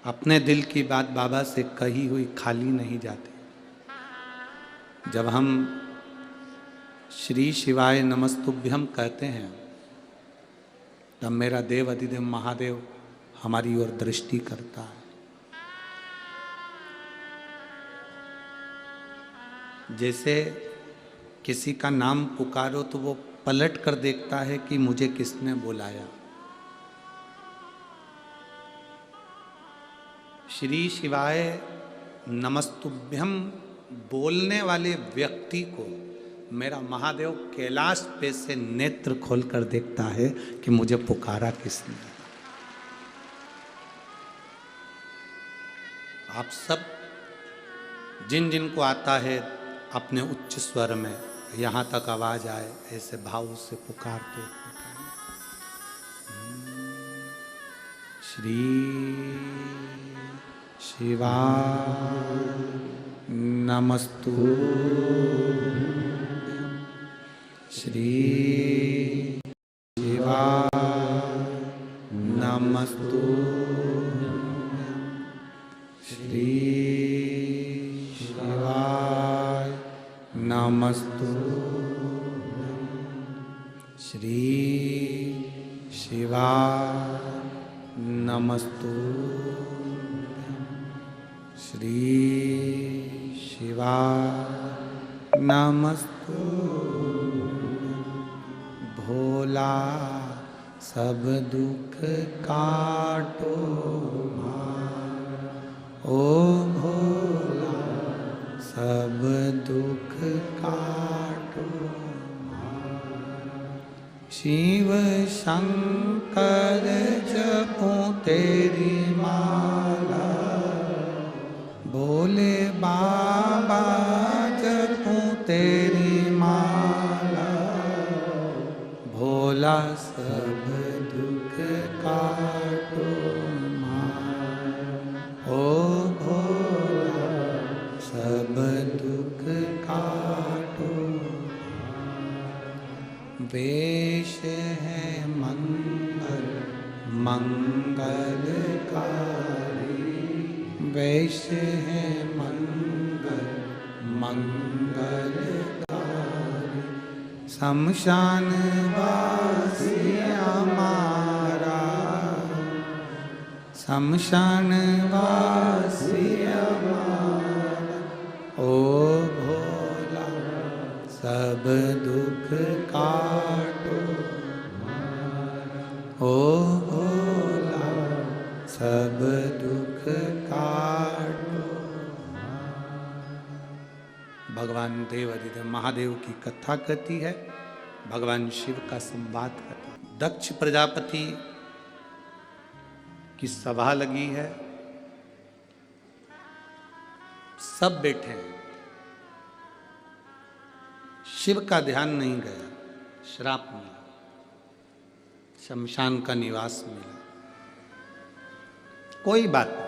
अपने दिल की बात बाबा से कही हुई खाली नहीं जाती। जब हम श्री शिवाय नमस्तुभ्यम कहते हैं तब मेरा देव अधिदेव महादेव हमारी ओर दृष्टि करता है। जैसे किसी का नाम पुकारो तो वो पलट कर देखता है कि मुझे किसने बुलाया। श्री शिवाय नमस्तुभ्यम बोलने वाले व्यक्ति को मेरा महादेव कैलाश पे से नेत्र खोल कर देखता है कि मुझे पुकारा किसने। आप सब जिन जिन को आता है अपने उच्च स्वर में यहाँ तक आवाज आए ऐसे भाव से पुकारते श्री शिवाय नमस्तुभ्यं श्री शिवाय नमस्तुभ्यं श्री शिवाय नमस्तुभ्यं श्री शिवाय नमस्तुभ्यं श्री शिवाय नमस्तुभ्यं। भोला सब दुख काटो ओ भोला सब दुख काटो। शिव शंकर जपूं तेरी माला भोले बाबा जपूं तेरी माला। भोला सब दुख काटो ओ भोला सब दुख काटो। वेश है मंगल मंगलकारी वेश है मंगल मंगलकारी। शमशान वासी हमारा शमशान वासी हमारा ओ भोला सब दुख काटो ओ भोला सब दुख काटो। भगवान देव अधिदेव महादेव की कथा कहती है, भगवान शिव का संवाद करती है। दक्ष प्रजापति की सभा लगी है, सब बैठे हैं। शिव का ध्यान नहीं गया, श्राप मिला, शमशान का निवास मिला। कोई बात नहीं।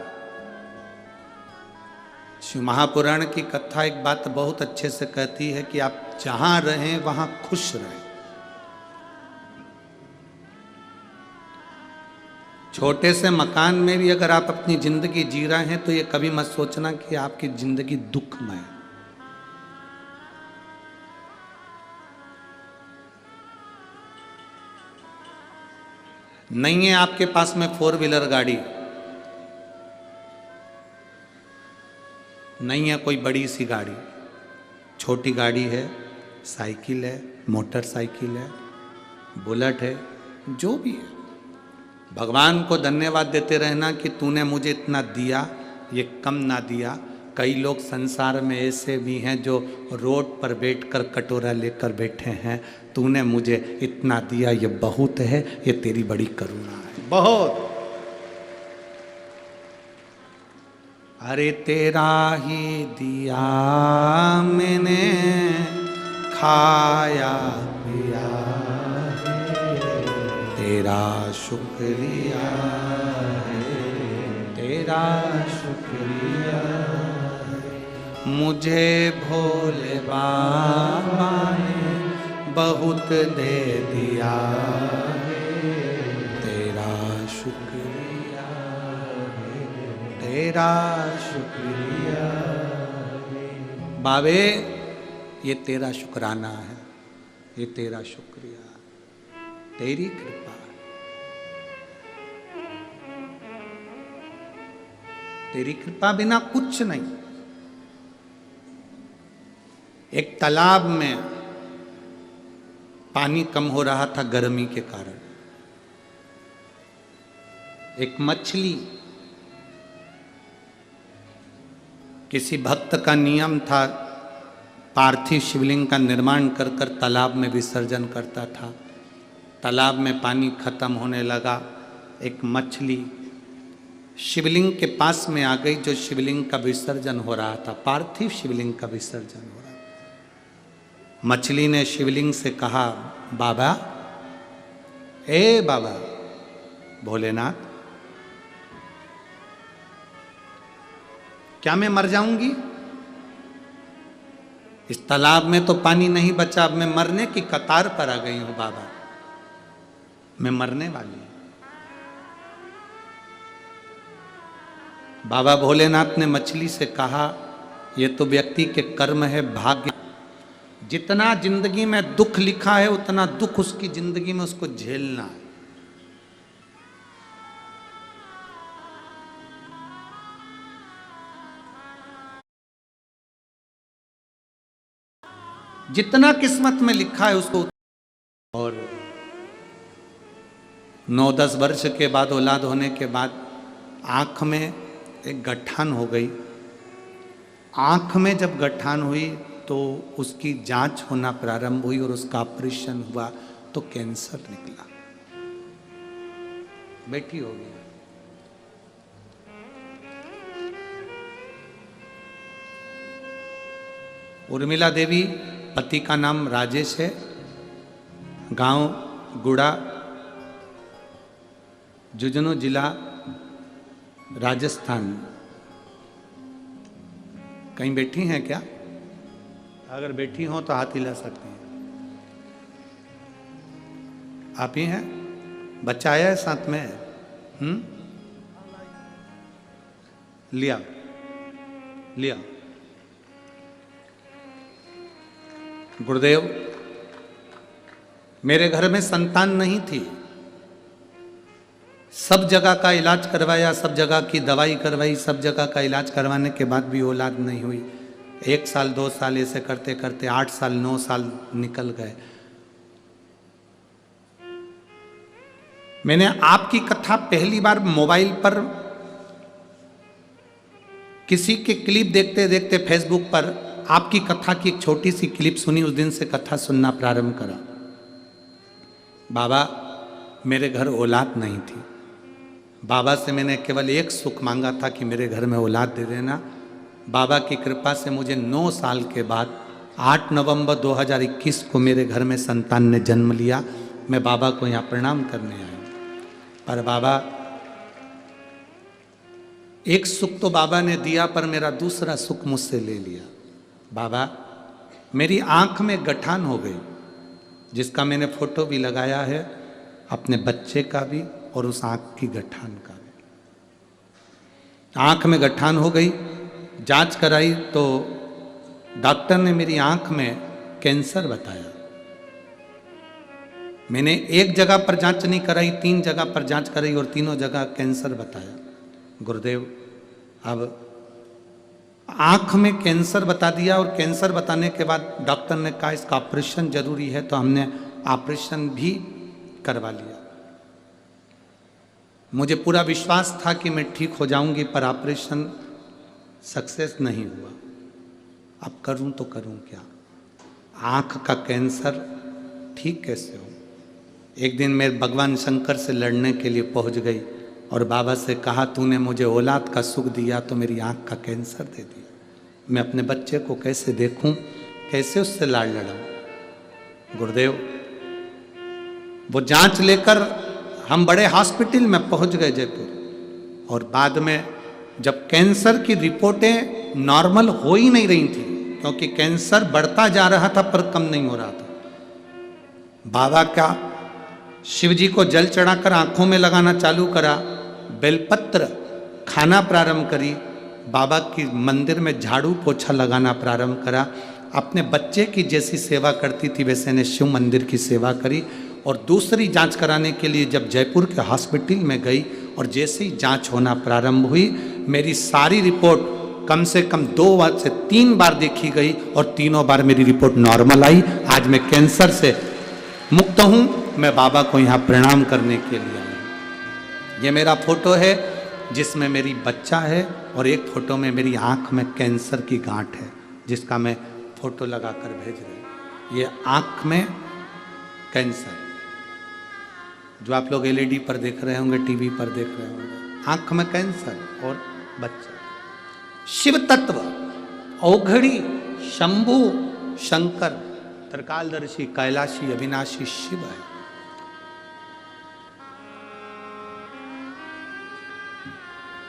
शिव महापुराण की कथा एक बात बहुत अच्छे से कहती है कि आप जहां रहें वहां खुश रहें। छोटे से मकान में भी अगर आप अपनी जिंदगी जी रहे हैं तो ये कभी मत सोचना कि आपकी जिंदगी दुखमय है। नहीं है आपके पास में 4 व्हीलर गाड़ी, नहीं है कोई बड़ी सी गाड़ी, छोटी गाड़ी है, साइकिल है, मोटरसाइकिल है, बुलेट है, जो भी है, भगवान को धन्यवाद देते रहना कि तूने मुझे इतना दिया, ये कम ना दिया। कई लोग संसार में ऐसे भी हैं जो रोड पर बैठकर कटोरा लेकर बैठे हैं। तूने मुझे इतना दिया, ये बहुत है, ये तेरी बड़ी करुणा है, बहुत। अरे तेरा ही दिया मैंने खाया पिया तेरा शुक्रिया है, तेरा शुक्रिया है। मुझे भोले बाबा ने बहुत दे दिया है, तेरा शुक्रिया है। तेरा शुक्रिया बाबे, ये तेरा शुक्राना है, ये तेरा शुक्रिया, तेरी कृपा, तेरी कृपा बिना कुछ नहीं। एक तालाब में पानी कम हो रहा था गर्मी के कारण। एक मछली, किसी भक्त का नियम था, पार्थिव शिवलिंग का निर्माण कर कर तालाब में विसर्जन करता था। तालाब में पानी खत्म होने लगा, एक मछली शिवलिंग के पास में आ गई, जो शिवलिंग का विसर्जन हो रहा था, पार्थिव शिवलिंग का विसर्जन हो रहा था। मछली ने शिवलिंग से कहा, बाबा, ए बाबा भोलेनाथ, क्या मैं मर जाऊंगी? इस तालाब में तो पानी नहीं बचा, अब मैं मरने की कतार पर आ गई हूं बाबा, मैं मरने वाली हूं। बाबा भोलेनाथ ने मछली से कहा, यह तो व्यक्ति के कर्म है, भाग्य। जितना जिंदगी में दुख लिखा है उतना दुख उसकी जिंदगी में उसको झेलना है। जितना किस्मत में लिखा है उसको। और 9-10 वर्ष के बाद, औलाद होने के बाद, आंख में एक गठान हो गई। आंख में जब गठान हुई तो उसकी जांच होना प्रारंभ हुई और उसका ऑपरेशन हुआ तो कैंसर निकला, बेटी हो गई। उर्मिला देवी, पति का नाम राजेश है, गांव गुड़ा, झुंझुनू जिला, राजस्थान। कहीं बैठी हैं क्या? अगर बैठी हो तो हाथ हिला सकते हैं। आप ही हैं? बच्चा आया है साथ में? लिया लिया। गुरुदेव, मेरे घर में संतान नहीं थी, सब जगह का इलाज करवाया, सब जगह की दवाई करवाई, सब जगह का इलाज करवाने के बाद भी औलाद नहीं हुई। 1 साल 2 साल ऐसे करते करते 8 साल 9 साल निकल गए। मैंने आपकी कथा पहली बार मोबाइल पर किसी के क्लिप देखते देखते फेसबुक पर आपकी कथा की एक छोटी सी क्लिप सुनी, उस दिन से कथा सुनना प्रारंभ करा। बाबा, मेरे घर औलाद नहीं थी। बाबा से मैंने केवल एक सुख मांगा था कि मेरे घर में औलाद दे देना। बाबा की कृपा से मुझे 9 साल के बाद 8 नवंबर 2021 को मेरे घर में संतान ने जन्म लिया। मैं बाबा को यहाँ प्रणाम करने आया। पर बाबा, एक सुख तो बाबा ने दिया, पर मेरा दूसरा सुख मुझसे ले लिया। बाबा, मेरी आंख में गठान हो गई, जिसका मैंने फोटो भी लगाया है, अपने बच्चे का भी और उस आंख की गठान का भी। आंख में गठान हो गई, जांच कराई तो डॉक्टर ने मेरी आंख में कैंसर बताया। मैंने एक जगह पर जांच नहीं कराई, 3 जगह पर जांच कराई और तीनों जगह कैंसर बताया। गुरुदेव, अब आंख में कैंसर बता दिया और कैंसर बताने के बाद डॉक्टर ने कहा इसका ऑपरेशन जरूरी है, तो हमने ऑपरेशन भी करवा लिया। मुझे पूरा विश्वास था कि मैं ठीक हो जाऊंगी, पर ऑपरेशन सक्सेस नहीं हुआ। अब करूं तो करूं क्या? आंख का कैंसर ठीक कैसे हो? एक दिन मैं भगवान शंकर से लड़ने के लिए पहुंच गई और बाबा से कहा, तूने मुझे औलाद का सुख दिया तो मेरी आंख का कैंसर दे दिया। मैं अपने बच्चे को कैसे देखूं, कैसे उससे लाड़ लड़ाऊं? गुरुदेव, वो जांच लेकर हम बड़े हॉस्पिटल में पहुंच गए जयपुर, और बाद में जब कैंसर की रिपोर्टें नॉर्मल हो ही नहीं रही थी, क्योंकि कैंसर बढ़ता जा रहा था पर कम नहीं हो रहा था। बाबा का शिव जी को जल चढ़ाकर आंखों में लगाना चालू करा, बेलपत्र खाना प्रारंभ करी, बाबा की मंदिर में झाड़ू पोछा लगाना प्रारंभ करा, अपने बच्चे की जैसी सेवा करती थी वैसे ने शिव मंदिर की सेवा करी। और दूसरी जांच कराने के लिए जब जयपुर के हॉस्पिटल में गई और जैसे ही जांच होना प्रारंभ हुई, मेरी सारी रिपोर्ट कम से कम 2 बार से 3 बार देखी गई और तीनों बार मेरी रिपोर्ट नॉर्मल आई। आज मैं कैंसर से मुक्त हूँ। मैं बाबा को यहाँ प्रणाम करने के लिए आया हूँ। ये मेरा फोटो है जिसमें मेरी बच्चा है और एक फोटो में मेरी आँख में कैंसर की गांठ है जिसका मैं फोटो लगाकर भेज रही हूँ। ये आँख में कैंसर जो आप लोग एलईडी पर देख रहे होंगे, टीवी पर देख रहे होंगे, आँख में कैंसर और बच्चा। शिव तत्व औघड़ी शंभु शंकर त्रिकालदर्शी कैलाशी अविनाशी शिव है।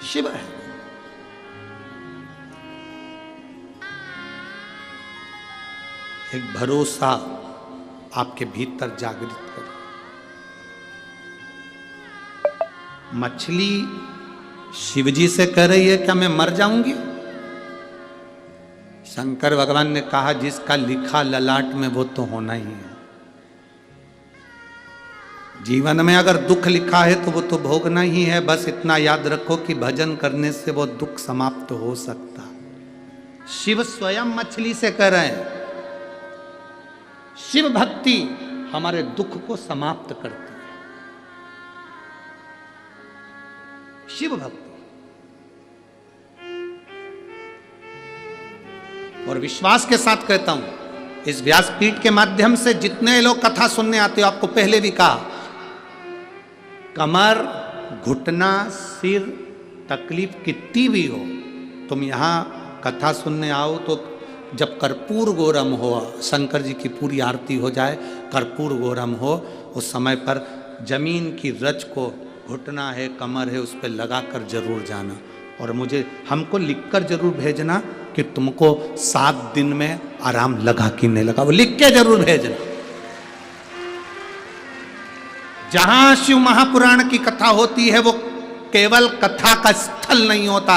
शिव है। एक भरोसा आपके भीतर जागृत करे। मछली शिवजी से कह रही है क्या मैं मर जाऊंगी? शंकर भगवान ने कहा जिसका लिखा ललाट में वो तो होना ही है। जीवन में अगर दुख लिखा है तो वो तो भोगना ही है। बस इतना याद रखो कि भजन करने से वो दुख समाप्त हो सकता। शिव स्वयं मछली से कह रहे हैं शिव भक्ति हमारे दुख को समाप्त करती है। शिव भक्ति। और विश्वास के साथ कहता हूं, इस व्यासपीठ के माध्यम से जितने लोग कथा सुनने आते हो, आपको पहले भी कहा, कमर, घुटना, सिर तकलीफ कितनी भी हो, तुम यहां कथा सुनने आओ तो जब कर्पूर गौरम हो, शंकर जी की पूरी आरती हो जाए, कर्पूर गौरम हो, उस समय पर जमीन की रज को, घुटना है, कमर है, उस पर लगा कर जरूर जाना। और मुझे हमको लिखकर जरूर भेजना कि तुमको 7 दिन में आराम लगा कि नहीं लगा, वो लिख के जरूर भेजना। जहां शिव महापुराण की कथा होती है वो केवल कथा का स्थल नहीं होता।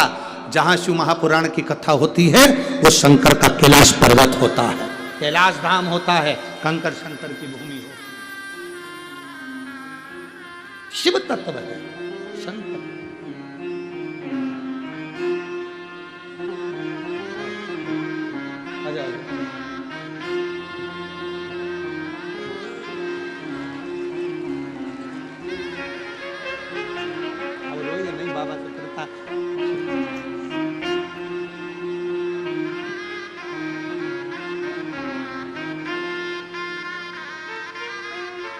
जहां शिव महापुराण की कथा होती है वो शंकर का कैलाश पर्वत होता है, कैलाश धाम होता है, कंकर शंकर की भूमि होती है। शिव तत्व है शंकर। नहीं बाबा तो करता।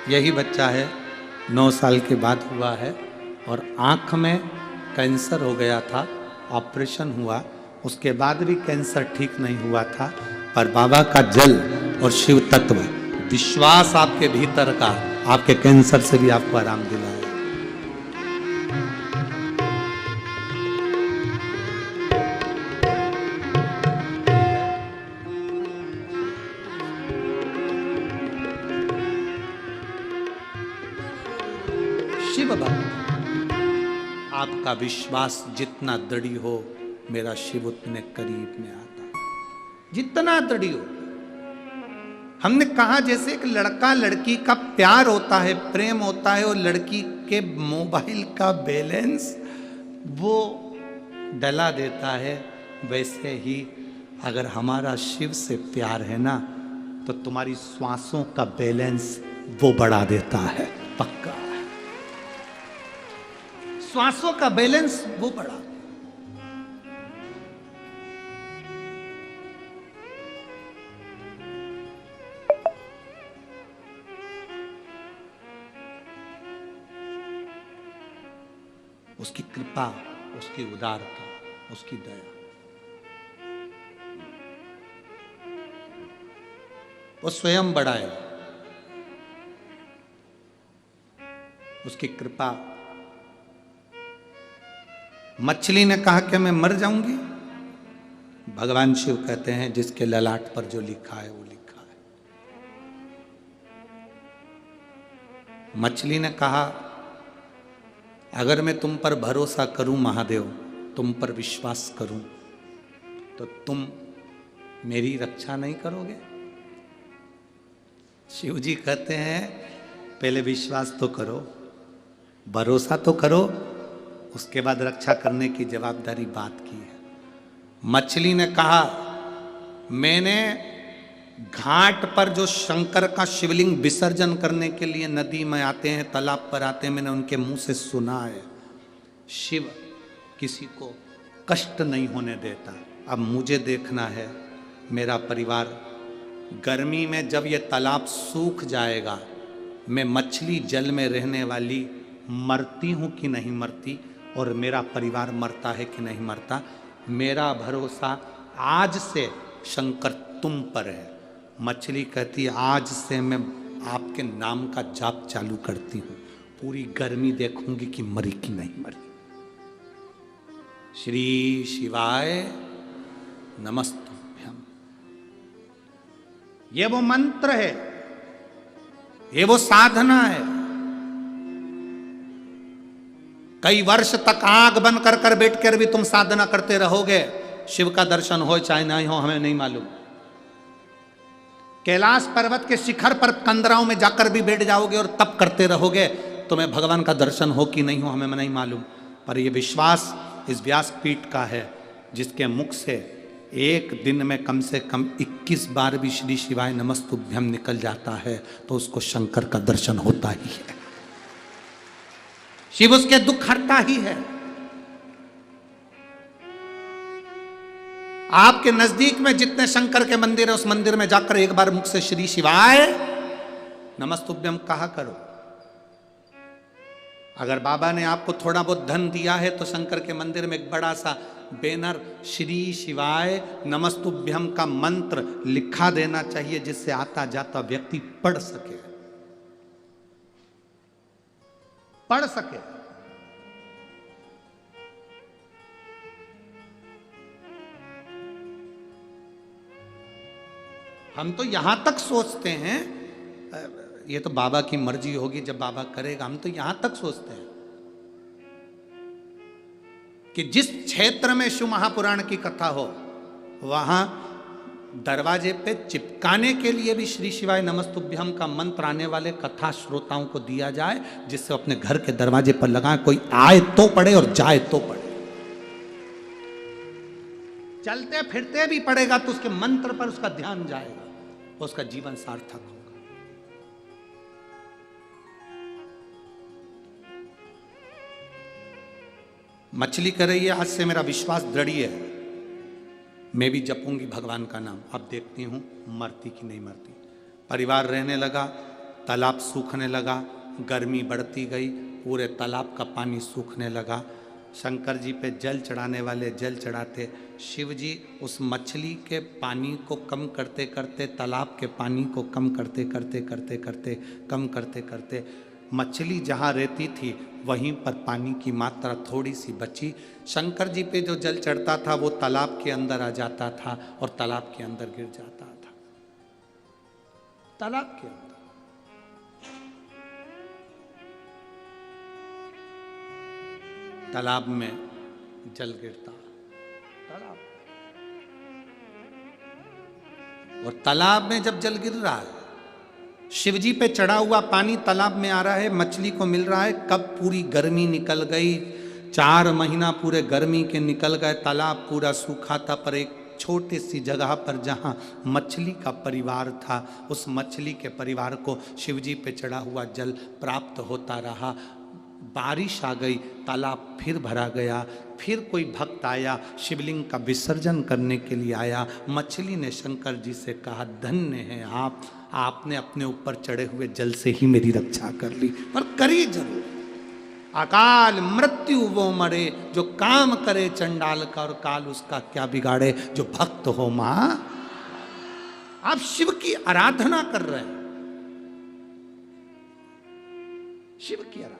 यही बच्चा है, 9 साल के बाद हुआ है और आँख में कैंसर हो गया था, ऑपरेशन हुआ, उसके बाद भी कैंसर ठीक नहीं हुआ था। पर बाबा का जल और शिव तत्व, विश्वास आपके भीतर का, आपके कैंसर से भी आपको आराम दिलाए। शिव भक्त, आपका विश्वास जितना दृढ़ हो, मेरा शिव उतने करीब में आता, जितना दृढ़ हो। हमने कहा जैसे एक लड़का लड़की का प्यार होता है, प्रेम होता है, और लड़की के मोबाइल का बैलेंस वो डला देता है, वैसे ही अगर हमारा शिव से प्यार है ना, तो तुम्हारी श्वासों का बैलेंस वो बढ़ा देता है, पक्का। श्वासों का बैलेंस वो बढ़ा। उसकी कृपा, उसकी उदारता, उसकी दया, वो स्वयं बढ़ाए। उसकी कृपा। मछली ने कहा कि मैं मर जाऊंगी, भगवान शिव कहते हैं जिसके ललाट पर जो लिखा है वो लिखा है। मछली ने कहा अगर मैं तुम पर भरोसा करूं महादेव, तुम पर विश्वास करूं तो तुम मेरी रक्षा नहीं करोगे? शिव जी कहते हैं पहले विश्वास तो करो, भरोसा तो करो, उसके बाद रक्षा करने की जवाबदारी बात की है। मछली ने कहा मैंने घाट पर जो शंकर का शिवलिंग विसर्जन करने के लिए नदी में आते हैं, तालाब पर आते हैं, मैंने उनके मुंह से सुना है शिव किसी को कष्ट नहीं होने देता। अब मुझे देखना है मेरा परिवार, गर्मी में जब ये तालाब सूख जाएगा, मैं मछली जल में रहने वाली मरती हूं कि नहीं मरती, और मेरा परिवार मरता है कि नहीं मरता। मेरा भरोसा आज से शंकर तुम पर है। मछली कहती आज से मैं आपके नाम का जाप चालू करती हूं, पूरी गर्मी देखूंगी कि मरी कि नहीं मरी। श्री शिवाय नमस्तुभ्यम। ये वो मंत्र है, ये वो साधना है। कई वर्ष तक आंख बंद कर कर बैठ कर भी तुम साधना करते रहोगे, शिव का दर्शन हो चाहे नहीं हो हमें नहीं मालूम। कैलाश पर्वत के शिखर पर कंदराओं में जाकर भी बैठ जाओगे और तप करते रहोगे, तुम्हें भगवान का दर्शन हो कि नहीं हो हमें नहीं मालूम। पर यह विश्वास इस व्यासपीठ का है जिसके मुख से एक दिन में कम से कम 21 बार भी श्री शिवाय नमस्तुभ्यम निकल जाता है तो उसको शंकर का दर्शन होता ही है। शिव उसके दुख हरता ही है। आपके नजदीक में जितने शंकर के मंदिर है उस मंदिर में जाकर एक बार मुख से श्री शिवाय नमस्तुभ्यम कहा करो। अगर बाबा ने आपको थोड़ा बहुत धन दिया है तो शंकर के मंदिर में एक बड़ा सा बैनर श्री शिवाय नमस्तुभ्यम का मंत्र लिखा देना चाहिए, जिससे आता जाता व्यक्ति पढ़ सके। हम तो यहां तक सोचते हैं, ये तो बाबा की मर्जी होगी, जब बाबा करेगा। हम तो यहां तक सोचते हैं कि जिस क्षेत्र में शिव महापुराण की कथा हो वहां दरवाजे पे चिपकाने के लिए भी श्री शिवाय नमस्तुभ्यम का मंत्र आने वाले कथा श्रोताओं को दिया जाए, जिससे अपने घर के दरवाजे पर लगाए, कोई आए तो पढ़े और जाए तो पढ़े। चलते फिरते भी पड़ेगा तो उसके मंत्र पर उसका ध्यान जाएगा, उसका जीवन सार्थक होगा। मछली कर रही है आज से मेरा विश्वास दृढ़ है, मैं भी जपूंगी भगवान का नाम। अब देखती हूं मरती कि नहीं मरती। परिवार रहने लगा, तालाब सूखने लगा, गर्मी बढ़ती गई, पूरे तालाब का पानी सूखने लगा। शंकर जी पे जल चढ़ाने वाले जल चढ़ाते, शिव जी उस मछली के पानी को कम करते करते, तालाब के पानी को कम करते करते करते करते कम करते करते मछली जहाँ रहती थी वहीं पर पानी की मात्रा थोड़ी सी बची। शंकर जी पे जो जल चढ़ता था वो तालाब के अंदर आ जाता था और तालाब के अंदर गिर जाता था। तालाब के अंदर तालाब में जल गिरता, तालाब और तालाब में जब जल गिर रहा है, शिवजी पे चढ़ा हुआ पानी तालाब में आ रहा है, मछली को मिल रहा है। कब पूरी गर्मी निकल गई, 4 महीना पूरे गर्मी के निकल गए, तालाब पूरा सूखा था, पर एक छोटी सी जगह पर जहाँ मछली का परिवार था, उस मछली के परिवार को शिवजी पे चढ़ा हुआ जल प्राप्त होता रहा। बारिश आ गई, तालाब फिर भरा गया, फिर कोई भक्त आया, शिवलिंग का विसर्जन करने के लिए आया। मछली ने शंकर जी से कहा, धन्य है आप, आपने अपने ऊपर चढ़े हुए जल से ही मेरी रक्षा कर ली, पर करी जरूर। अकाल मृत्यु वो मरे, जो काम करे चंडाल का, और काल उसका क्या बिगाड़े, जो भक्त हो मां। आप शिव की आराधना कर रहे हैं, शिव की आराधना।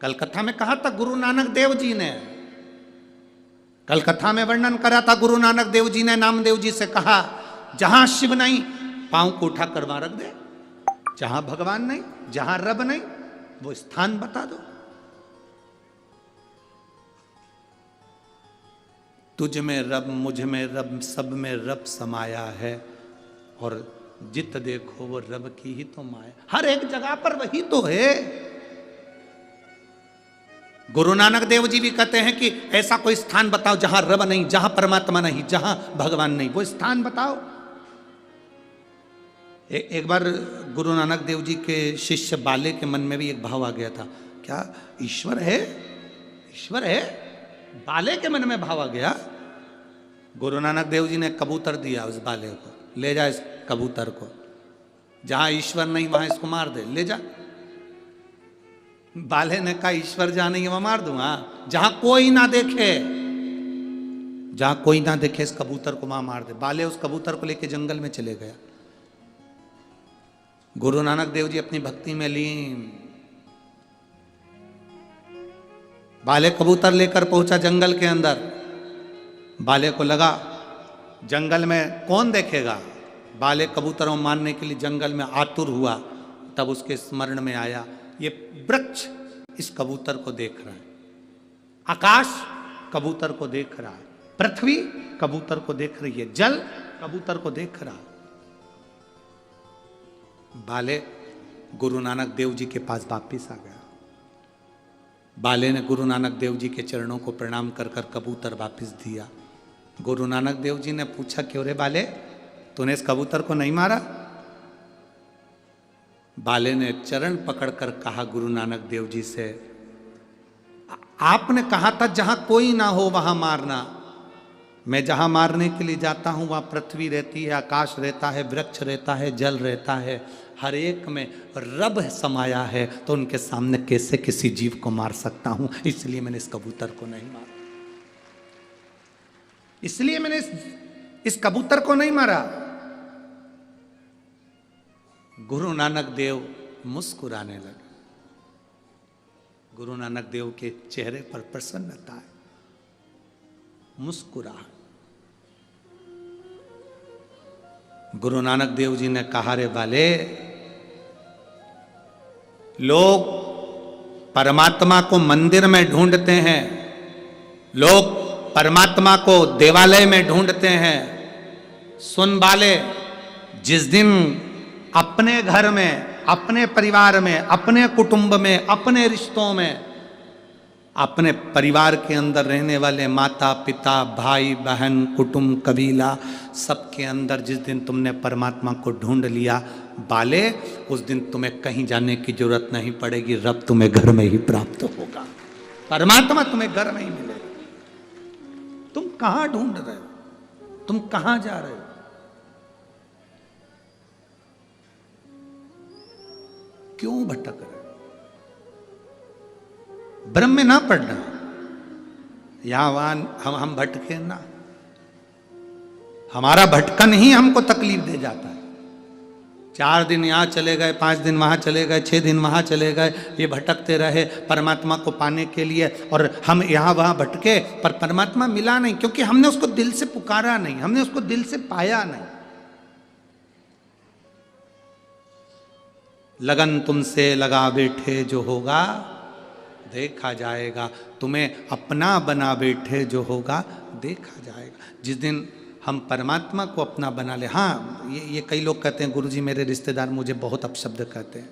कल कथा में कहा था गुरु नानक देव जी ने, कल कथा में वर्णन करा था गुरु नानक देव जी ने नामदेव जी से कहा, जहां शिव नहीं पांव को उठा कर वहां रख दे, जहां भगवान नहीं, जहां रब नहीं, वो स्थान बता दो। तुझ में रब, मुझ में रब, सब में रब समाया है, और जित देखो वो रब की ही तो माया। हर एक जगह पर वही तो है। गुरु नानक देव जी भी कहते हैं कि ऐसा कोई स्थान बताओ जहां रब नहीं, जहां परमात्मा नहीं, जहां भगवान नहीं, वो स्थान बताओ। एक बार गुरु नानक देव जी के शिष्य बाले के मन में भी एक भाव आ गया था, क्या ईश्वर है? ईश्वर है? बाले के मन में भाव आ गया। गुरु नानक देव जी ने कबूतर दिया उस बाले को, ले जा इस कबूतर को, जहां ईश्वर नहीं वहां इसको मार दे, ले जा। बाले ने कहा ईश्वर जहां नहीं है वहां मार दूंगा, जहां कोई ना देखे, जहां कोई ना देखे इस कबूतर को वहां मार दे। बाले उस कबूतर को लेके जंगल में चले गया। गुरु नानक देव जी अपनी भक्ति में लीन, बाले कबूतर लेकर पहुंचा जंगल के अंदर। बाले को लगा जंगल में कौन देखेगा, बाले कबूतरों मारने के लिए जंगल में आतुर हुआ। तब उसके स्मरण में आया ये वृक्ष इस कबूतर को देख रहा है, आकाश कबूतर को देख रहा है, पृथ्वी कबूतर को देख रही है, जल कबूतर को देख रहा है। बाले गुरु नानक देव जी के पास वापिस आ गया। बाले ने गुरु नानक देव जी के चरणों को प्रणाम कर कर कबूतर वापिस दिया। गुरु नानक देव जी ने पूछा, क्यों रे बाले, तूने इस कबूतर को नहीं मारा? बाले ने चरण पकड़कर कहा गुरु नानक देव जी से, आपने कहा था जहां कोई ना हो वहां मारना। मैं जहां मारने के लिए जाता हूं वहां पृथ्वी रहती है, आकाश रहता है, वृक्ष रहता है, जल रहता है, हर एक में रब समाया है, तो उनके सामने कैसे किसी जीव को मार सकता हूं? इसलिए मैंने इस कबूतर को नहीं मारा, इसलिए मैंने इस कबूतर को नहीं मारा। गुरु नानक देव मुस्कुराने लगे। गुरु नानक देव के चेहरे पर प्रसन्नता है, मुस्कुराहट। गुरु नानक देव जी ने कहा, रे बाले, लोग परमात्मा को मंदिर में ढूंढते हैं, लोग परमात्मा को देवालय में ढूंढते हैं। सुन बाले, जिस दिन अपने घर में, अपने परिवार में, अपने कुटुंब में, अपने रिश्तों में, अपने परिवार के अंदर रहने वाले माता पिता, भाई बहन, कुटुंब, कबीला, सबके अंदर जिस दिन तुमने परमात्मा को ढूंढ लिया बाले, उस दिन तुम्हें कहीं जाने की जरूरत नहीं पड़ेगी, रब तुम्हें घर में ही प्राप्त होगा, परमात्मा तुम्हें घर में ही मिलेगा। तुम कहां ढूंढ रहे हो? तुम कहां जा रहे हो? क्यों भटक रहे? ब्रह्म में ना पड़ना, यहां वहां हम भटके ना। हमारा भटकन ही हमको तकलीफ दे जाता है। 4 दिन यहां चले गए, 5 दिन वहां चले गए, 6 दिन वहां चले गए, ये भटकते रहे परमात्मा को पाने के लिए, और हम यहां वहां भटके पर परमात्मा मिला नहीं, क्योंकि हमने उसको दिल से पुकारा नहीं, हमने उसको दिल से पाया नहीं। लगन तुमसे लगा बैठे जो होगा देखा जाएगा, तुम्हें अपना बना बैठे जो होगा देखा जाएगा। जिस दिन हम परमात्मा को अपना बना ले। हाँ, ये कई लोग कहते हैं, गुरुजी मेरे रिश्तेदार मुझे बहुत अपशब्द कहते हैं,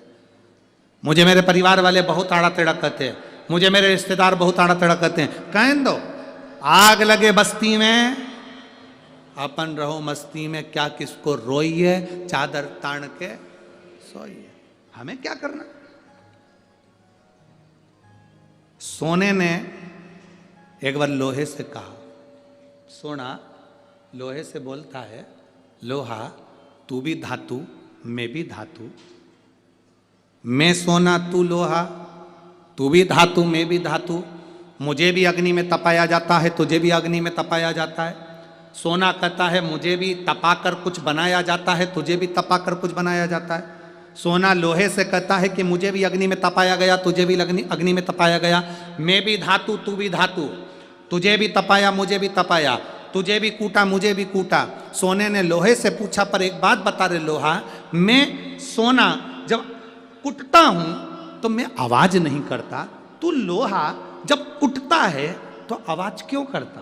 मुझे मेरे परिवार वाले बहुत आड़ा टेढ़ा कहते हैं, मुझे मेरे रिश्तेदार बहुत आड़ा टेढ़ा कहते हैं। कहने दो, आग लगे बस्ती में, अपन रहो मस्ती में, क्या किसको रोइए, चादर तान के सोइए, हमें क्या करना। सोने ने एक बार लोहे से कहा, सोना लोहे से बोलता है, लोहा तू भी धातु मैं भी धातु, मैं सोना तू लोहा, तू भी धातु मैं भी धातु, मुझे भी अग्नि में तपाया जाता है, तुझे भी अग्नि में तपाया जाता है। सोना कहता है मुझे भी तपाकर कुछ बनाया जाता है, तुझे भी तपाकर कुछ बनाया जाता है। सोना लोहे से कहता है कि मुझे भी अग्नि में तपाया गया, तुझे भी अग्नि में तपाया गया, मैं भी धातु तू भी धातु, तुझे भी तपाया मुझे भी तपाया, तुझे भी कूटा मुझे भी कूटा। सोने ने लोहे से पूछा, पर एक बात बता रहे लोहा, मैं सोना जब कुटता हूं तो मैं आवाज नहीं करता, तू लोहा जब कुटता है तो आवाज क्यों करता?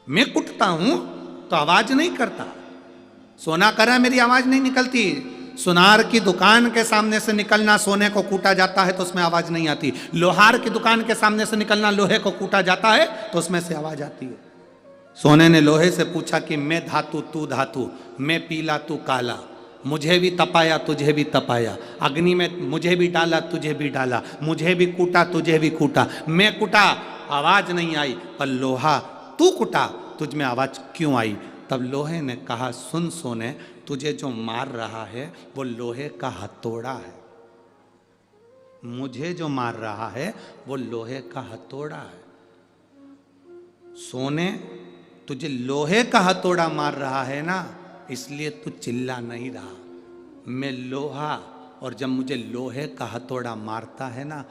मैं कुटता हूं तो आवाज नहीं करता। सोना करा मेरी आवाज नहीं निकलती। सुनार की दुकान के सामने से निकलना, सोने को कूटा जाता है तो उसमें आवाज नहीं आती। लोहार की दुकान के सामने से निकलना, लोहे को कूटा जाता है तो उसमें से आवाज आती है। सोने ने लोहे से पूछा कि मैं धातु तू धातु, मैं पीला तू काला, मुझे भी तपाया तुझे भी तपाया, अग्नि में मुझे भी डाला तुझे भी डाला, मुझे भी कूटा तुझे भी कूटा, मैं कुटा आवाज नहीं आई, पर लोहा तू कुटा तुझ में आवाज क्यों आई? तब लोहे ने कहा, सुन सोने, तुझे जो मार रहा है वो लोहे का हथौड़ा है, मुझे जो मार रहा है वो लोहे का हथौड़ा है। सोने, तुझे लोहे का हथौड़ा मार रहा है ना, इसलिए तू चिल्ला नहीं रहा। मैं लोहा, और जब मुझे लोहे का हथौड़ा मारता है ना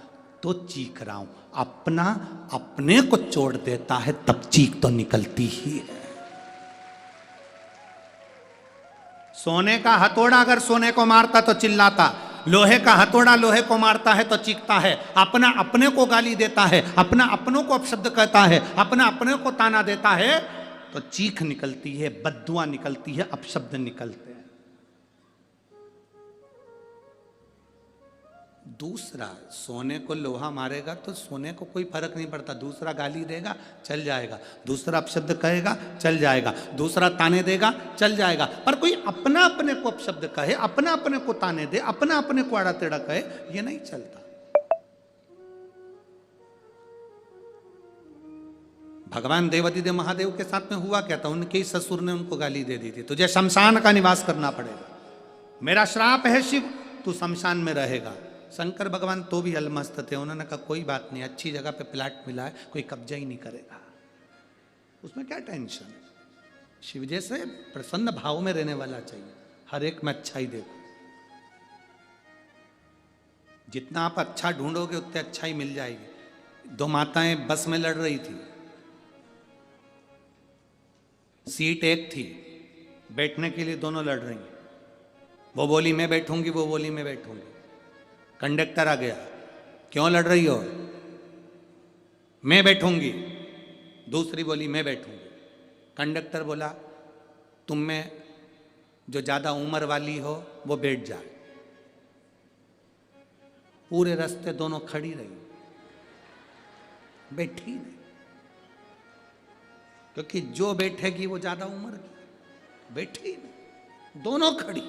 तो चीख रहा हूं। अपना अपने को चोट देता है तब चीख तो निकलती ही है। सोने का हथौड़ा अगर सोने को मारता तो चिल्लाता, लोहे का हथौड़ा लोहे को मारता है तो चीखता है। अपना अपने को गाली देता है, अपना अपनों को अपशब्द कहता है, अपना अपने को ताना देता है तो चीख निकलती है, बद्दुआ निकलती है, अपशब्द निकलते हैं। दूसरा, सोने को लोहा मारेगा तो सोने को कोई फर्क नहीं पड़ता। दूसरा गाली देगा चल जाएगा, दूसरा अपशब्द कहेगा चल जाएगा, दूसरा ताने देगा चल जाएगा। पर कोई अपना अपने को अपशब्द कहे, अपना अपने को ताने दे, अपना अपने को आड़ा टेढ़ा कहे, ये नहीं चलता। भगवान देवादिदेव महादेव के साथ में हुआ क्या था? उनके ही ससुर ने उनको गाली दे दी थी, तुझे शमशान का निवास करना पड़ेगा, मेरा श्राप है शिव, तू शमशान में रहेगा। शंकर भगवान तो भी अलमस्त थे, उन्होंने कहा कोई बात नहीं, अच्छी जगह पे प्लाट मिला है, कोई कब्जा ही नहीं करेगा, उसमें क्या टेंशन। शिव जैसे प्रसन्न भाव में रहने वाला चाहिए, हर एक में अच्छाई देखो। जितना आप अच्छा ढूंढोगे उतने अच्छाई मिल जाएगी। दो माताएं बस में लड़ रही थी, सीट एक थी, बैठने के लिए दोनों लड़ रही। वो बोली मैं बैठूंगी, वो बोली मैं बैठूंगी। कंडक्टर आ गया, क्यों लड़ रही हो? मैं बैठूंगी। दूसरी बोली मैं बैठूंगी। कंडक्टर बोला तुम में जो ज्यादा उम्र वाली हो वो बैठ जाए। पूरे रास्ते दोनों खड़ी रही, बैठी नहीं, क्योंकि जो बैठेगी वो ज्यादा उम्र की। बैठी नहीं, दोनों खड़ी।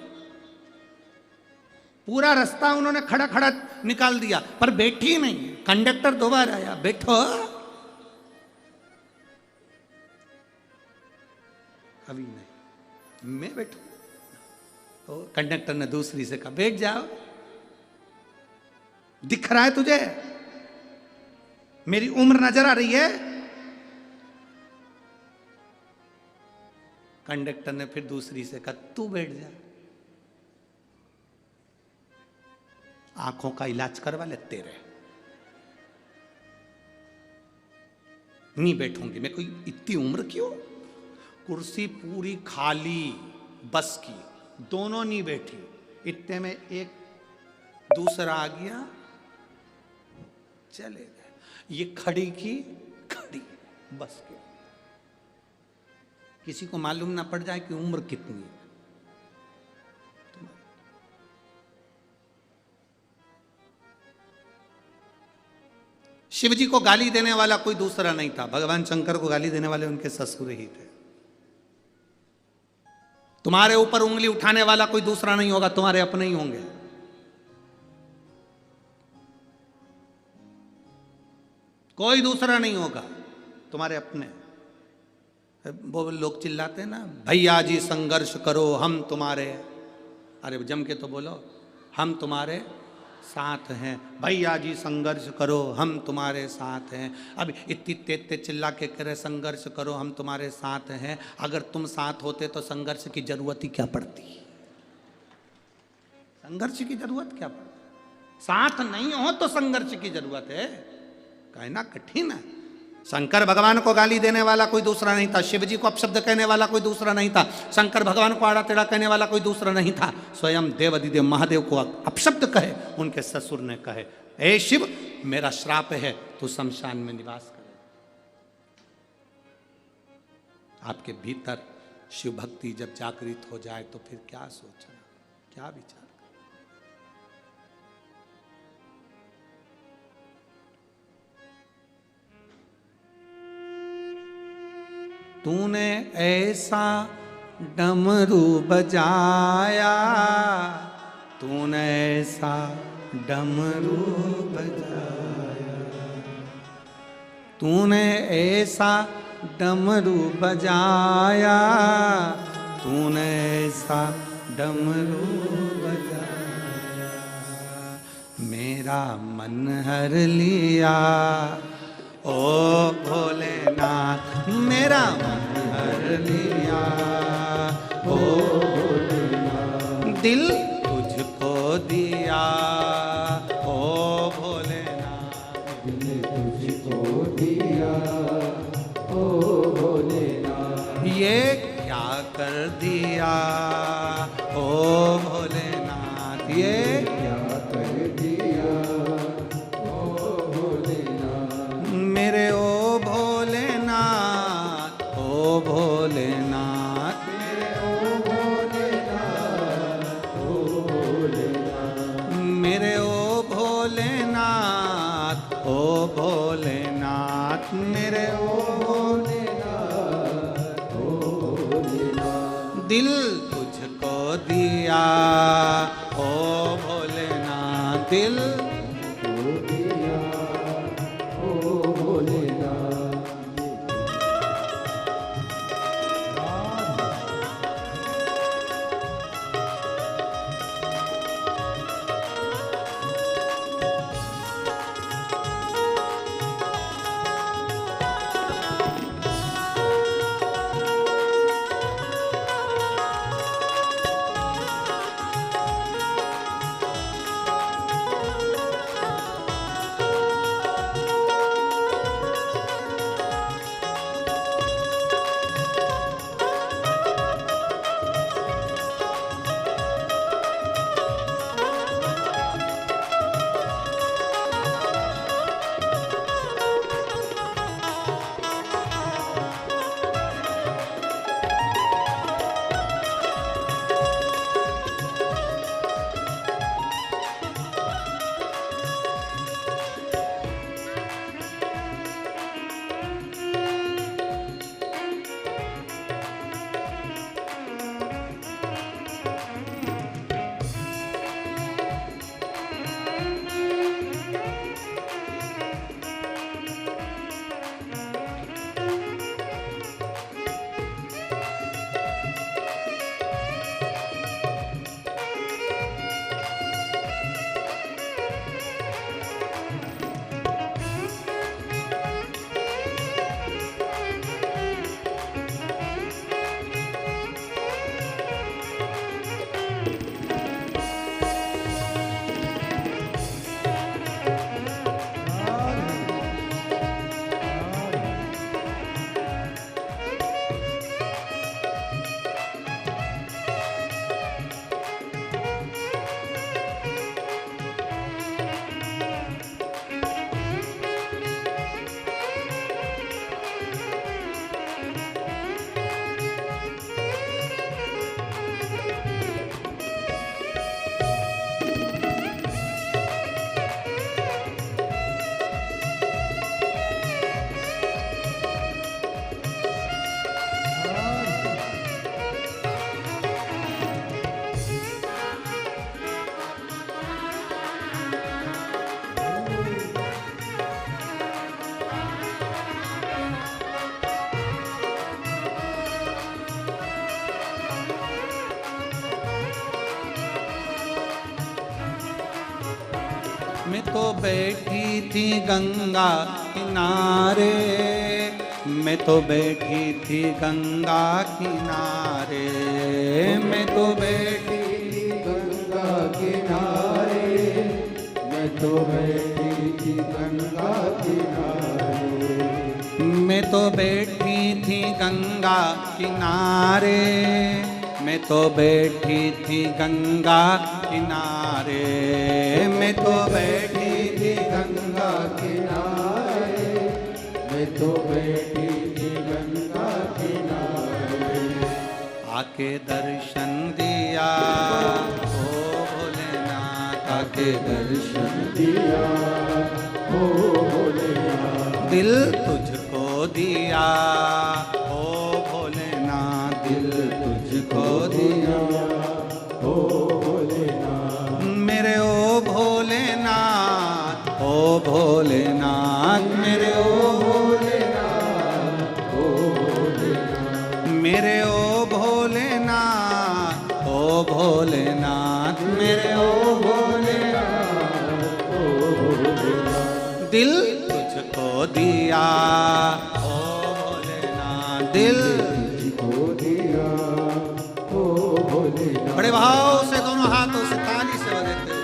पूरा रास्ता उन्होंने खड़ा खड़ा निकाल दिया, पर बैठी नहीं। कंडक्टर दोबारा आया, बैठो। अभी नहीं, मैं बैठू। तो कंडक्टर ने दूसरी से कहा बैठ जाओ, दिख रहा है तुझे, मेरी उम्र नजर आ रही है। कंडक्टर ने फिर दूसरी से कहा तू बैठ जा, आंखों का इलाज करवा ले तेरे। नहीं बैठूंगी मैं, कोई इतनी उम्र क्यों। कुर्सी पूरी खाली बस की, दोनों नहीं बैठी। इतने में एक दूसरा आ गया, चले गए। ये खड़ी की खड़ी बस के, किसी को मालूम ना पड़ जाए कि उम्र कितनी है। शिव जी को गाली देने वाला कोई दूसरा नहीं था, भगवान शंकर को गाली देने वाले उनके ससुर ही थे। तुम्हारे ऊपर उंगली उठाने वाला कोई दूसरा नहीं होगा, तुम्हारे अपने ही होंगे। कोई दूसरा नहीं होगा, तुम्हारे अपने। वो लोग चिल्लाते हैं ना, भैया जी संघर्ष करो हम तुम्हारे। अरे जम के तो बोलो, हम तुम्हारे साथ हैं। भैया जी संघर्ष करो हम तुम्हारे साथ हैं। अब इतनी तेज चिल्ला के कह रहे संघर्ष करो हम तुम्हारे साथ हैं। अगर तुम साथ होते तो संघर्ष की जरूरत ही क्या पड़ती? संघर्ष की जरूरत क्या पड़ती? साथ नहीं हो तो संघर्ष की जरूरत है। कहना कठिन है। शंकर भगवान को गाली देने वाला कोई दूसरा नहीं था, शिव जी को अपशब्द कहने वाला कोई दूसरा नहीं था, शंकर भगवान को आड़ा टेढ़ा कहने वाला कोई दूसरा नहीं था। स्वयं देवादिदेव महादेव को अपशब्द कहे उनके ससुर ने कहे, हे शिव मेरा श्राप है, तू शमशान में निवास करे। आपके भीतर शिव भक्ति जब जागृत हो जाए तो फिर क्या सोचना, क्या विचार। तूने ऐसा डमरू बजाया, तूने ऐसा डमरू बजाया, तूने ऐसा डमरू बजाया, तूने ऐसा डमरू बजाया, मेरा मन हर लिया ओ भोलेनाथ, मेरा मन हर लिया ओ भोलेनाथ, दिल तुझको दिया ओ भोलेनाथ, दिल तुझको दिया ओ भोलेनाथ, ये क्या कर दिया ओ भोलेनाथ, ये क्या कर दिया ओ भोलेनाथ, मेरे ओ भोलेनाथ, ओ भोलेनाथ, मेरे ओ भोलेनाथ, ओ भोलेनाथ, मेरे ओ भोलेनाथ, ओ भोलेनाथ, मेरे ओ भोलेनाथ, ओ भोलेनाथ, दिल तुझको दिया ओ भोलेनाथ, दिल तुझको दिया ओ भोलेनाथ। मैं तो बैठी थी गंगा किनारे, मैं तो बैठी थी गंगा किनारे, मैं तो बैठी थी गंगा किनारे, मैं तो बैठी थी गंगा किनारे, मैं तो बैठी थी गंगा किनारे, मैं तो बैठी थी गंगा किनारे, मैं तो बैठी थी गंगा किनारे, मैं तो बैठी थी गंगा किनारे, आके दर्शन दिया, ओ भोलेनाथ आके दर्शन दिया, ओ भोलेनाथ दिल तुझको दिया, ओ भोलेनाथ दिल तुझको दिया, ओ भोलेनाथ मेरे ओ भोलेनाथ, ओ भोलेनाथ मेरे ओ भोलेनाथ, ओ भोलेनाथ मेरे ओ भोलेनाथ, ओ भोलेनाथ मेरे ओ भोलेनाथ, ओ भोलेनाथ दिल तुझको दिया, ओ भोलेनाथ दिल तुझको दिया, ओ भोलेनाथ। बड़े भाव से दोनों हाथों से ताली से बजाते हुए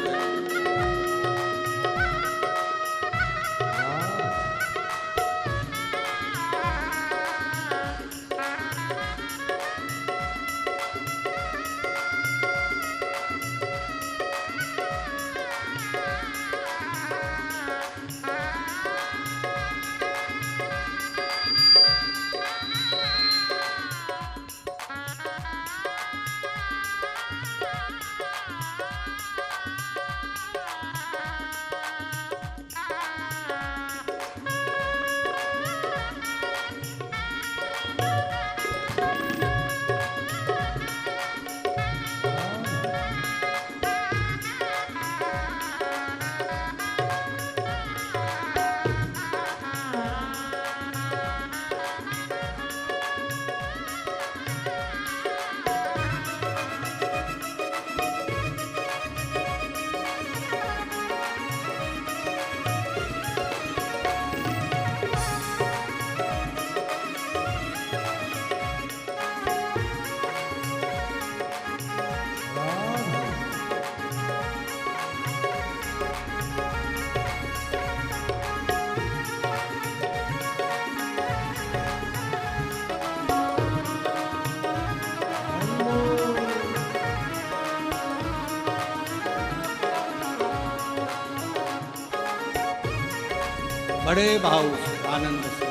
बड़े भाव से आनंद से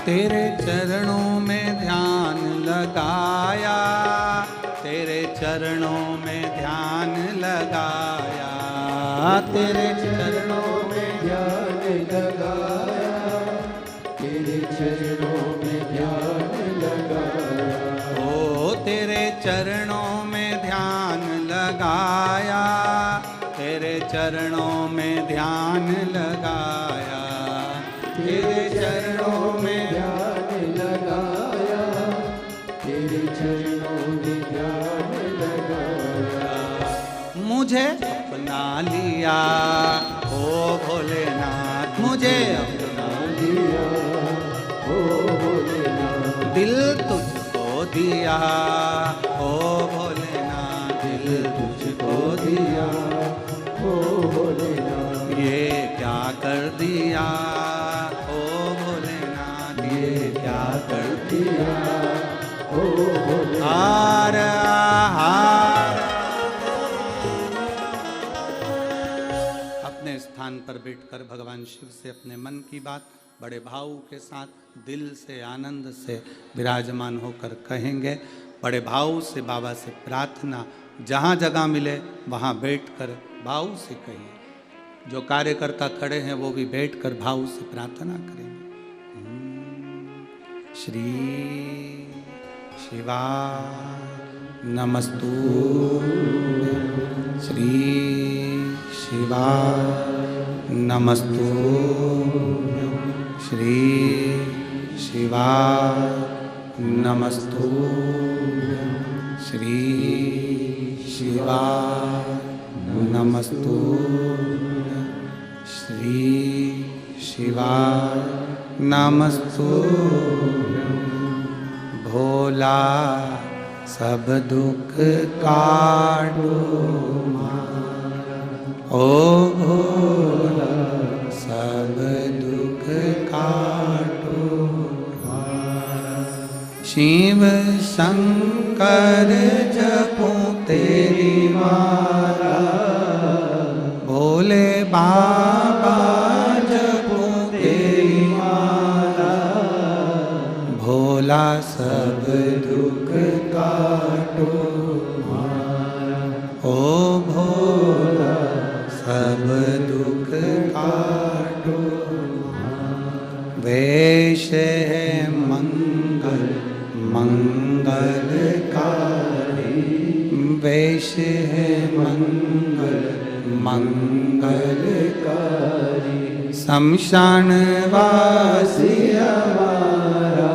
तेरे चरणों में ध्यान लगाया, तेरे चरणों में ध्यान लगाया, तेरे चरणों में ध्यान लगाया, तेरे चरणों में ध्यान लगाया, ओ तेरे चरणों में ध्यान लगाया, तेरे चरणों में ध्यान लगाया, तेरे चरणों में ध्यान लगाया, तेरे चरणों में ध्यान लगाया, मुझे अपना लिया, ओ भोलेनाथ मुझे अपना लिया, ओ भोलेनाथ दिल तुझको दिया, ओ भोलेनाथ दिल तुझको दिया, ओ भोलेनाथ ये क्या कर दिया, क्या कर दिया, ओ हार हार। अपने स्थान पर बैठकर भगवान शिव से अपने मन की बात बड़े भाव के साथ दिल से आनंद से विराजमान होकर कहेंगे। बड़े भाव से बाबा से प्रार्थना जहाँ जगह मिले वहाँ बैठकर भाव से कहिए। जो कार्यकर्ता खड़े हैं वो भी बैठकर भाव से प्रार्थना करेंगे। श्री शिवा नमस्तु, श्री शिवा नमस्तु, श्री शिवा नमस्तु, श्री शिवा नमस्तु, श्री शिवा नमस्तु। भोला सब दुख काटो मारा। ओ भोला सब दुख काटो मारा। शिव शंकर जपो तेरी माला, भोले बाबा जपो तेरी माला, भोला सब दुख काटो मारा। ओ भोला सब दुख काटो मारा। वेश है मंगल मंगलकारी, वेश है मंगल मंगलकारी। शमशान वासी हमारा,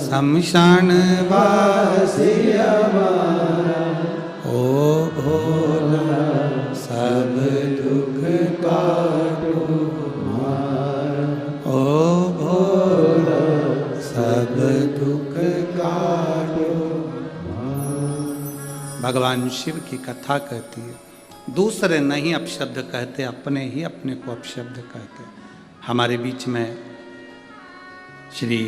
शमशान वासी हमारा। ओ भोला सब दुख काटो मारा। ओ भोला सब दुख काटो मारा। भगवान शिव की कथा कहती है, दूसरे नहीं अपशब्द कहते, अपने ही अपने को अपशब्द कहते। हमारे बीच में श्री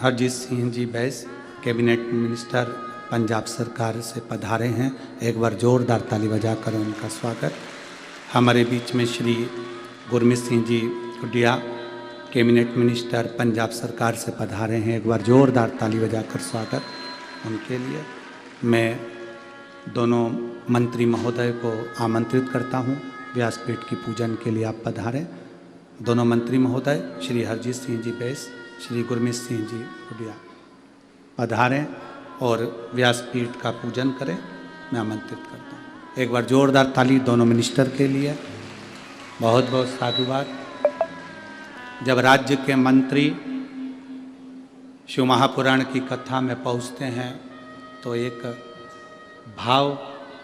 हरजीत सिंह जी बैस, कैबिनेट मिनिस्टर पंजाब सरकार से पधारे हैं। एक बार जोरदार ताली बजाकर उनका स्वागत। हमारे बीच में श्री गुरमीत सिंह जी कुटिया, कैबिनेट मिनिस्टर पंजाब सरकार से पधारे हैं। एक बार जोरदार ताली बजाकर स्वागत उनके लिए। मैं दोनों मंत्री महोदय को आमंत्रित करता हूं, व्यासपीठ की पूजन के लिए आप पधारें। दोनों मंत्री महोदय श्री हरजीत सिंह जी बैस, श्री गुरमीत सिंह जी कुटिया पधारें और व्यासपीठ का पूजन करें, मैं आमंत्रित करता हूं। एक बार जोरदार ताली दोनों मिनिस्टर के लिए। बहुत बहुत साधुवाद। जब राज्य के मंत्री शिव महापुराण की कथा में पहुँचते हैं तो एक भाव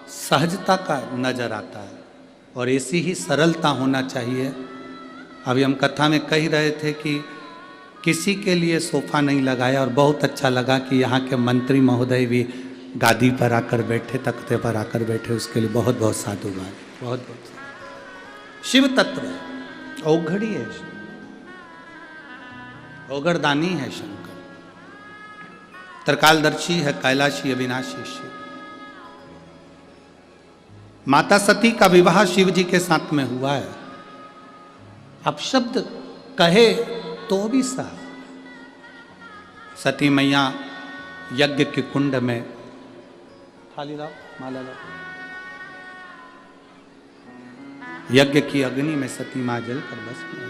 सहजता का नजर आता है और ऐसी ही सरलता होना चाहिए। अभी हम कथा में कह रहे थे कि किसी के लिए सोफा नहीं लगाया और बहुत अच्छा लगा कि यहाँ के मंत्री महोदय भी गादी पर आकर बैठे, तख्ते पर आकर बैठे, उसके लिए बहुत बहुत साधुवाद। बहुत बहुत शिव तत्व है, औघड़ी है, औगरदानी है शंकर, त्रिकालदर्शी है, कैलाशी अविनाशी शिव। माता सती का विवाह शिव जी के साथ में हुआ है। अब शब्द कहे तो भी सा सती मैया यज्ञ के कुंड में, थाली लाओ, माला लाओ, यज्ञ की अग्नि में सती मां जल कर बस में